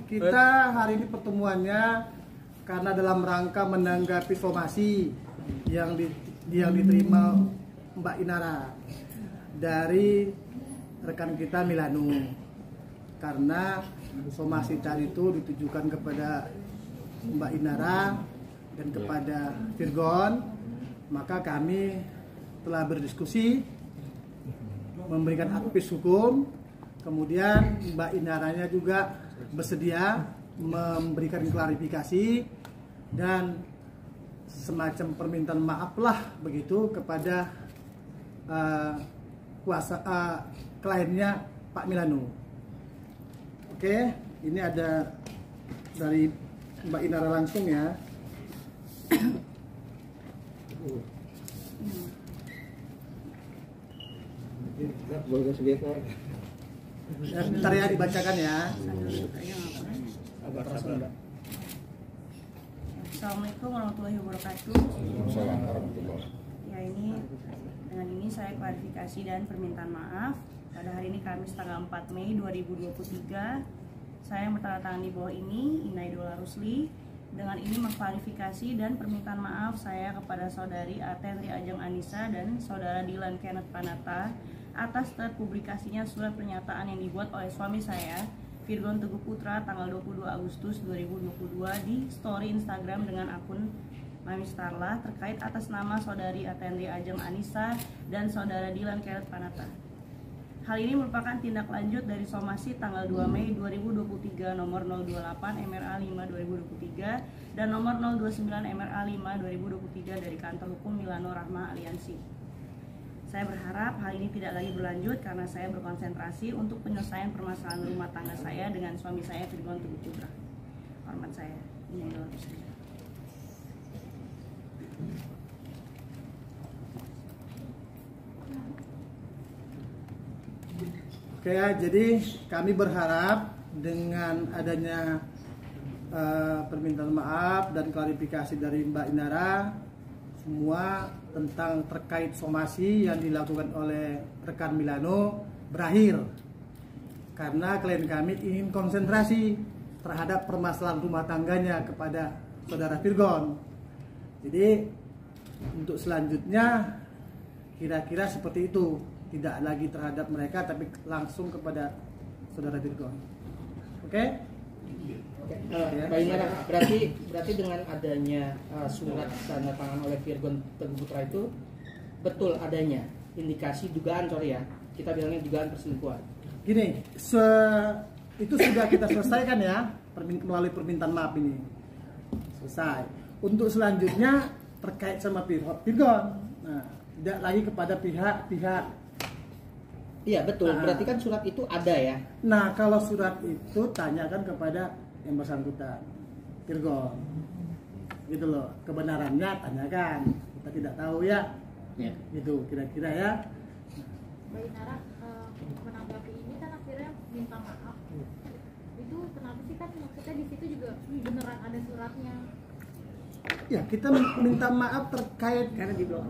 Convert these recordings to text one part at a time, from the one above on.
Kita hari ini pertemuannya karena dalam rangka menanggapi somasi yang diterima Mbak Inara dari rekan kita Milano. Karena somasi tadi itu ditujukan kepada Mbak Inara dan kepada Virgon, maka kami telah berdiskusi, memberikan advies hukum. Kemudian Mbak Inaranya juga bersedia memberikan klarifikasi dan semacam permintaan maaf lah begitu kepada kliennya Pak Milano. Oke, ini ada dari Mbak Inara langsung ya. Bentar ya, dibacakan ya. Assalamualaikum warahmatullahi wabarakatuh. Ya, dengan ini saya klarifikasi dan permintaan maaf. Pada hari ini Kamis tanggal 4 Mei 2023, saya bertandatangani di bawah ini, Inaidola Rusli. Dengan ini mengklarifikasi dan permintaan maaf saya kepada saudari Atendri Ajeng Anissa dan saudara Dilan Kenneth Panata atas terpublikasinya surat pernyataan yang dibuat oleh suami saya, Virgon Teguh Putra, tanggal 22 Agustus 2022 di story Instagram dengan akun Mami Starla terkait atas nama saudari Atendri Ajeng Anissa dan saudara Dilan Kenneth Panata. Hal ini merupakan tindak lanjut dari somasi tanggal 2 Mei 2023 nomor 028 MRA 5 2023 dan nomor 029 MRA 5 2023 dari kantor hukum Milano Rahma Aliansi. Saya berharap hal ini tidak lagi berlanjut karena saya berkonsentrasi untuk penyelesaian permasalahan rumah tangga saya dengan suami saya, Virgon Teguh Putra. Hormat saya, ini adalah presiden. Oke ya, jadi kami berharap dengan adanya permintaan maaf dan klarifikasi dari Mbak Inara semua tentang terkait somasi yang dilakukan oleh rekan Milano berakhir, karena klien kami ingin konsentrasi terhadap permasalahan rumah tangganya kepada saudara Virgon. Jadi untuk selanjutnya kira-kira seperti itu, tidak lagi terhadap mereka tapi langsung kepada saudara Virgon. Oke? Mbak Inara, berarti dengan adanya surat tanda tangan oleh Virgon Teguh Putra itu betul adanya indikasi dugaan, sorry ya, kita bilangnya dugaan perselingkuhan. Gini, itu sudah kita selesaikan ya melalui permintaan maaf ini. Selesai. Untuk selanjutnya terkait sama Virgon, nah, tidak lagi kepada pihak-pihak. Iya betul, berarti kan surat itu ada ya. Nah, kalau surat itu tanyakan kepada yang bersangkutan, Virgon, gitu loh, kebenarannya tanyakan, kita tidak tahu ya, gitu kira-kira ya. Mbak Inara, menanggapi ini kan akhirnya minta maaf, itu kenapa sih, kan maksudnya di situ juga beneran ada suratnya? Ya, kita minta maaf terkait Karena di blog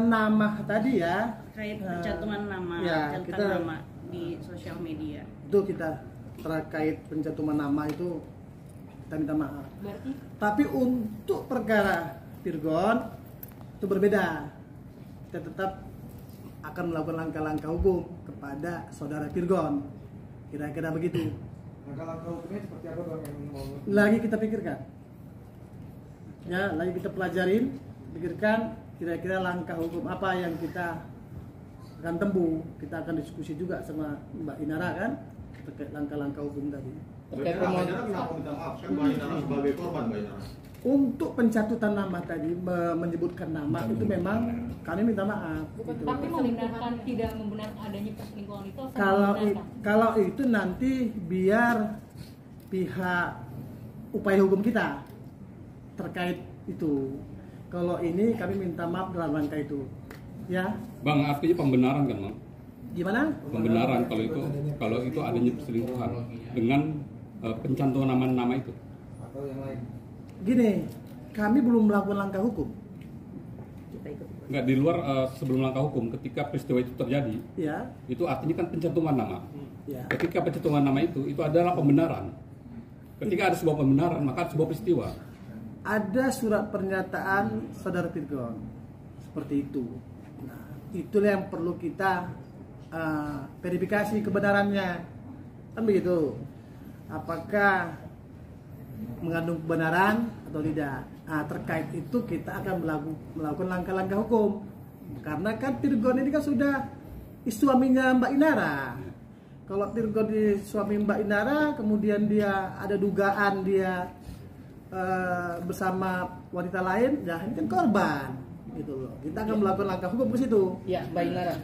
nama tadi ya, terkait pencantuman nama, ya, nama di sosial media. Itu kita terkait pencantuman nama itu kita minta maaf. Berarti? Tapi untuk perkara Virgon itu berbeda. Kita tetap akan melakukan langkah-langkah hukum kepada saudara Virgon. Kira-kira begitu. Langkah-langkah hukumnya seperti apa Bang yang mau? Lagi kita pikirkan. Ya, lagi kita pelajarin, pikirkan kira-kira langkah hukum apa yang kita akan tempuh. Kita akan diskusi juga sama Mbak Inara kan terkait langkah-langkah hukum tadi. Terkait Mbak Inara kenapa minta maaf? Kan Mbak Inara sebagai korban, Mbak Inara. Untuk pencatutan nama tadi, menyebutkan nama itu memang kami minta maaf. Bukan, gitu. tapi membenarkan, tidak membenarkan adanya perselingkuhan itu? Kalau itu nanti biar pihak upaya hukum kita terkait itu. Kalau ini kami minta maaf dalam rangka itu. Ya. Bang, artinya pembenaran kan, Bang? Gimana? Pembenaran kalau itu adanya perselingkuhan dengan pencantuman nama-nama itu. Atau yang lain. Gini, kami belum melakukan langkah hukum. Enggak, di luar sebelum langkah hukum ketika peristiwa itu terjadi, Ya. itu artinya kan pencantuman nama. Ya. Ketika pencantuman nama itu adalah pembenaran. Ketika ada sebuah pembenaran, maka sebuah peristiwa. Ada surat pernyataan saudara Virgon seperti itu. Nah, itulah yang perlu kita verifikasi kebenarannya, kan begitu. Apakah mengandung kebenaran atau tidak? Nah, terkait itu kita akan melakukan langkah-langkah hukum. Karena kan Virgon ini kan sudah suaminya Mbak Inara. Kalau Virgon di suami Mbak Inara, kemudian dia ada dugaan dia bersama wanita lain, nah ini kan korban, gitu loh. Kita akan melakukan langkah hukum ke situ. Ya, Mbak Inara,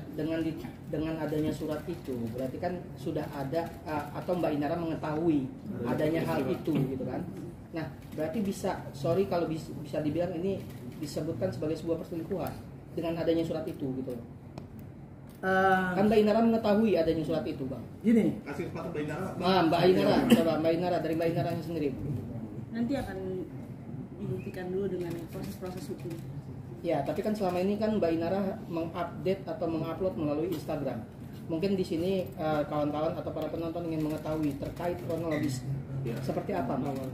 dengan adanya surat itu, berarti kan sudah ada atau Mbak Inara mengetahui adanya hal itu, gitu kan? Nah, berarti sorry kalau bisa dibilang ini disebutkan sebagai sebuah perselingkuhan dengan adanya surat itu, gitu loh. Kan Mbak Inara mengetahui adanya surat itu, Bang. Gini, Kasih kesempatan Mbak Inara. Mbak Inara, coba Mbak Inara dari Mbak Inaranya sendiri. Nanti akan dibuktikan dulu dengan proses-proses hukum. Ya, tapi kan selama ini kan Mbak Inara mengupdate atau mengupload melalui Instagram. Mungkin di sini kawan-kawan atau para penonton ingin mengetahui terkait kronologis seperti apa, Mbak?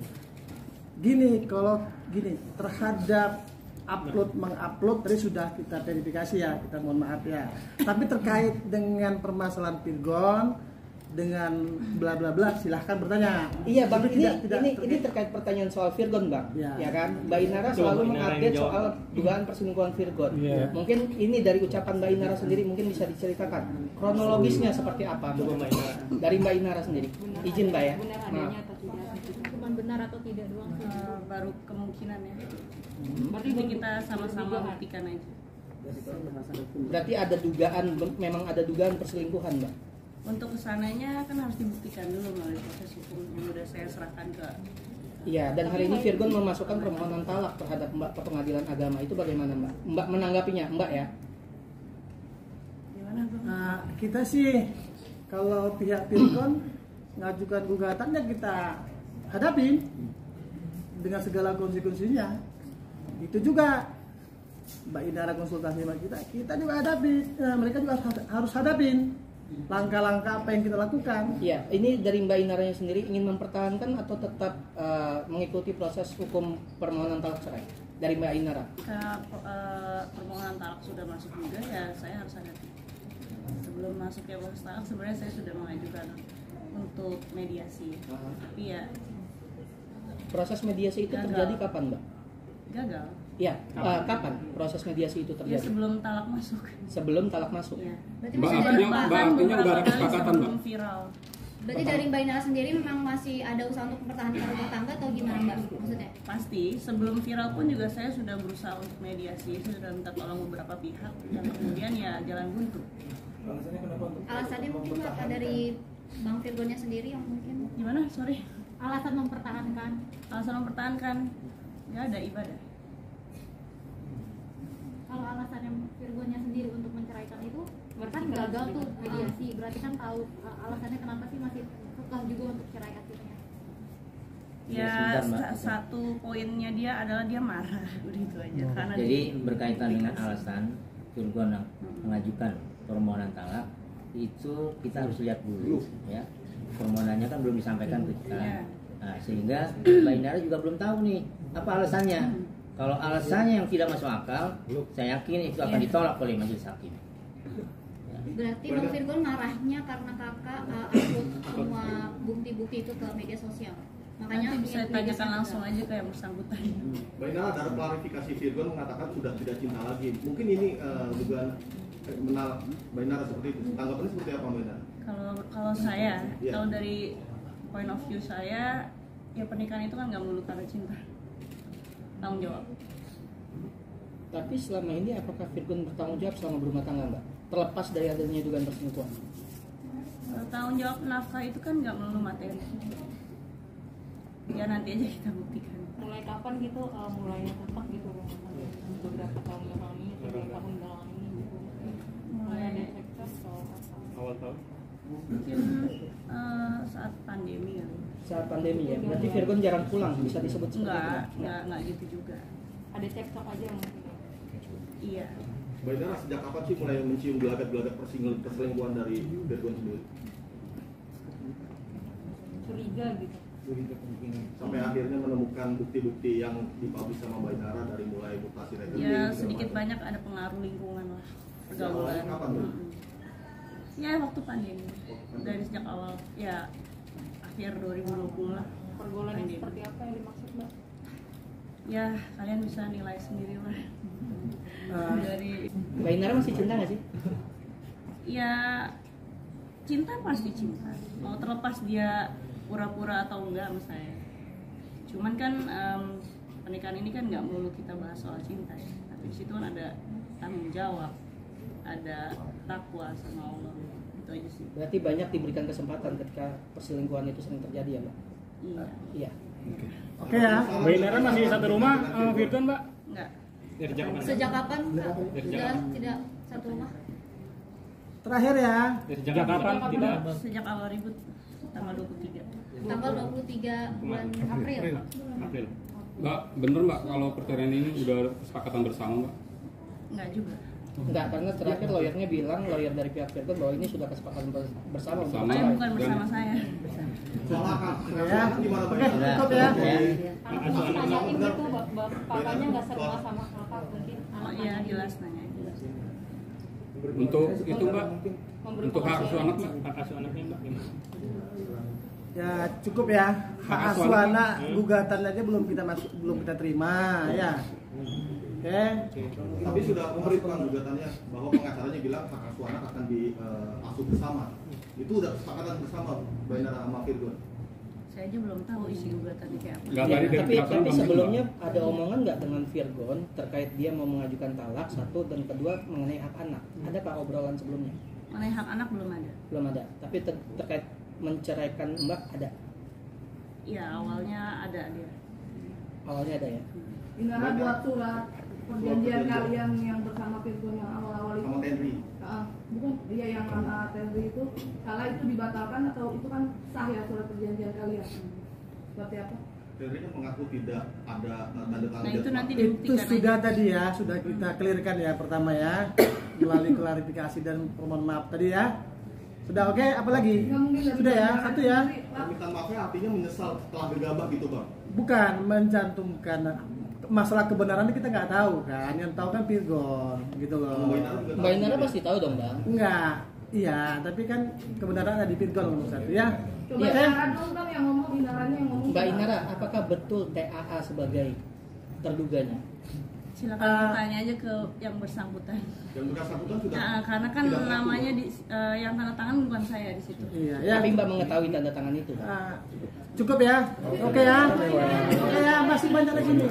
Gini, kalau gini terhadap mengupload tadi sudah kita verifikasi ya, kita mohon maaf ya. Tapi terkait dengan permasalahan Virgon dengan bla bla bla, silahkan bertanya. Iya, Bang, Tapi ini terkait pertanyaan soal Virgon, Bang. Ya kan? Mbak Inara selalu mengupdate soal dugaan perselingkuhan Virgon. Mungkin ini dari ucapan Mbak Inara sendiri mungkin bisa diceritakan kronologisnya seperti apa, Mbak Inara? Dari Mbak Inara sendiri. Izin, Mbak ya. Benar adanya atau tidak? Cuman benar atau tidak doang sih. Baru kemungkinan ya. Berarti kita sama-sama buktikan aja. Berarti ada dugaan, memang ada dugaan perselingkuhan, Mbak. Untuk kesananya kan harus dibuktikan dulu melalui proses hukum yang udah saya serahkan ke. Iya, dan hari ini Virgon memasukkan permohonan talak terhadap Mbak ke pengadilan agama. Itu bagaimana, Mbak? Mbak menanggapinya, Mbak ya? Gimana, Bang? Nah, kita sih kalau pihak Virgon ngajukan gugatannya kita hadapin dengan segala konsekuensinya. Itu juga Mbak Inara konsultasi sama kita juga hadapi. Nah, mereka juga harus hadapin langkah-langkah apa yang kita lakukan. Iya, ini dari Mbak Inaranya sendiri ingin mempertahankan atau tetap mengikuti proses hukum permohonan talak cerai dari Mbak Inara? Karena permohonan talak sudah masuk juga ya, saya harus hadapi. Sebelum masuk ke proses talak sebenarnya saya sudah mengajukan untuk mediasi. Tapi ya proses mediasi itu gagal. terjadi kapan, Mbak? Gagal. Ya, kapan proses mediasi itu Ya terjadi? sebelum talak masuk. Sebelum talak masuk. Ya. Berarti Mbak, masih artinya ada, udah ada kesepakatan, Mbak? sebelum viral. berarti dari Mbak Inara sendiri memang masih ada usaha untuk mempertahankan rumah tangga atau gimana, Mbak? Maksudnya? Pasti sebelum viral pun juga saya sudah berusaha untuk mediasi, saya sudah minta tolong beberapa pihak dan kemudian ya jalan buntu. Alasannya mungkin apa dari Bang Virgonnya sendiri yang mungkin? Gimana? Sorry. Alasan mempertahankan. Alasan mempertahankan nggak ada ibadah. Kalau alasannya Virgonnya sendiri untuk menceraikan itu kan gagal tuh mediasi, berarti kan tahu alasannya kenapa sih masih kekeh juga untuk cerai akhirnya. Ya satu poinnya dia adalah dia marah, udah itu aja. Karena Jadi berkaitan dengan alasan Virgon mengajukan permohonan talak itu kita harus lihat dulu ya, permohonannya kan belum disampaikan ke kita. Nah, sehingga Mbak Inara juga belum tahu nih apa alasannya. Kalau alasannya yang tidak masuk akal, saya yakin itu akan ditolak oleh majelis hakim. Berarti Bang Virgon marahnya karena kakak upload semua bukti-bukti itu ke media sosial. Makanya nanti bisa ingin tanyakan mediasi langsung juga. aja ke yang bersangkutan. Mbak Inara, ada klarifikasi Virgon mengatakan sudah tidak cinta lagi. Mungkin ini dugaan menal Mbak Inara seperti itu. Tanggapannya seperti apa, Mbak Inara? Kalau saya, Iya. kalau dari point of view saya, ya pernikahan itu kan nggak melulu karena cinta. Tanggung jawab. Tapi selama ini apakah Virgon bertanggung jawab selama berumah tangga, Mbak? Terlepas dari adanya dugaan perselingkuhan. Tanggung jawab nafkah itu kan nggak melulu materi. Ya nanti aja kita buktikan. Mulai kapan gitu mulainya tepat gitu beberapa tahun belakangan ini, beberapa tahun belakangan ini gitu. Mulai ada cekcok atau apa? Awal tahun. Mungkin saat pandemi kali. Saat pandemi ya, berarti Virgon jarang pulang, bisa disebut seperti itu? Enggak gitu juga. Ada cekcok aja mungkin. Iya. Mbak Inara, sejak kapan sih mulai mencium gelagat-gelagat perselingkuhan dari Virgon sendiri? gitu. Sampai akhirnya menemukan bukti-bukti yang dipublish sama Mbak Inara dari mulai mutasi rekening. Ya sedikit banyak ada pengaruh lingkungan lah, pergaulan. Kapan tuh? Ya waktu pandemi, dari sejak awal ya akhir 2020 lah. Pergaulan yang Pandemi. seperti apa yang dimaksud Mbak? Ya kalian bisa nilai sendiri lah. Dari Mbak Inara masih cinta nggak sih? ya cinta pasti cinta, mau terlepas dia pura-pura atau enggak sama saya. Cuman kan pernikahan ini kan nggak melulu kita bahas soal cinta ya, tapi di situ kan ada tanggung jawab, ada takwa sama Allah, itu aja sih. Berarti banyak diberikan kesempatan ketika perselingkuhan itu sering terjadi ya Mbak? Iya. Iya. Oke ya. Mbak Inara masih satu rumah sama Virgon, Mbak? Enggak. Sejak kapan Kak? Sudah tidak satu rumah? Terakhir ya. Sejak kapan? Tidak. Sejak awal ribut tanggal 23. Tanggal 23 bulan April. April. Mbak, bener Mbak kalau perceraian ini udah kesepakatan bersama Mbak? Enggak juga. Enggak, karena terakhir lawyernya bilang, lawyer dari pihak Virgon bahwa ini sudah kesepakatan bersama. untuk Bersama. Saya bercerai. bukan bersama saya. Soal hak Ya. gimana Mbak? Oke, cukup ya. Anak nanyain gitu, bapaknya nggak serba sama kakak mungkin. Oh iya jelas nanya. Untuk itu Mbak, Memberi untuk hak asuh anak Mbak? Hak asuh anaknya, Mbak, gimana? Ya cukup ya. Hak asuh anak gugatan aja belum kita terima ya. Oke. Tapi sudah memberikan gugatannya bahwa pengacaranya bilang hak asuh anak akan diasuh bersama. Itu udah kesepakatan bersama Mbak Inara sama Virgon. Saya aja belum tahu isi gugatannya kayak apa. Enggak, Ya, tadi dari tapi pihak belum sebelumnya ada omongan nggak dengan Virgon terkait dia mau mengajukan talak satu dan kedua mengenai hak anak? Adakah obrolan sebelumnya? Mengenai hak anak belum ada. Belum ada. Tapi terkait menceraikan Mbak ada. Ya awalnya ada dia. Awalnya ada ya. Inara buat surat perjanjian kalian yang bersama Virgon yang awal-awal itu. Sama Henry. Bukan, dia yang Tenri itu kala itu dibatalkan atau itu kan sah ya surat perjanjian kalian? Seperti apa? Henry kan mengaku tidak ada tanda tangan. Nah itu nanti Itu dibuktikan sudah aja. tadi ya, sudah kita clearkan ya pertama ya, melalui klarifikasi dan permohonan maaf tadi ya. Sudah oke, apa lagi? Nggak mungkin dari Sudah ya, Inara satu ya. sendiri, Pak. Permintaan maafnya artinya menyesal setelah gegabah gitu Bang. Bukan mencantumkan masalah kebenarannya kita nggak tahu kan, yang tahu kan Virgon gitu loh. Mbak Inara pasti tahu dong Bang. Enggak, iya, tapi kan kebenaran ada di Virgon nomor satu ya. Coba Iya. Inara dong Bang yang ngomong, Inaranya yang ngomong. Mbak Inara, apakah betul TAA sebagai terduganya? Silakan tanya aja ke yang bersangkutan. Yang bersangkutan sudah. Nah, karena kan tidak mengaku, namanya Bang. di yang tanda tangan bukan saya di situ. Iya, ya. Tapi Mbak mengetahui tanda tangan itu. Cukup ya, oke ya, masih banyak lagi nih.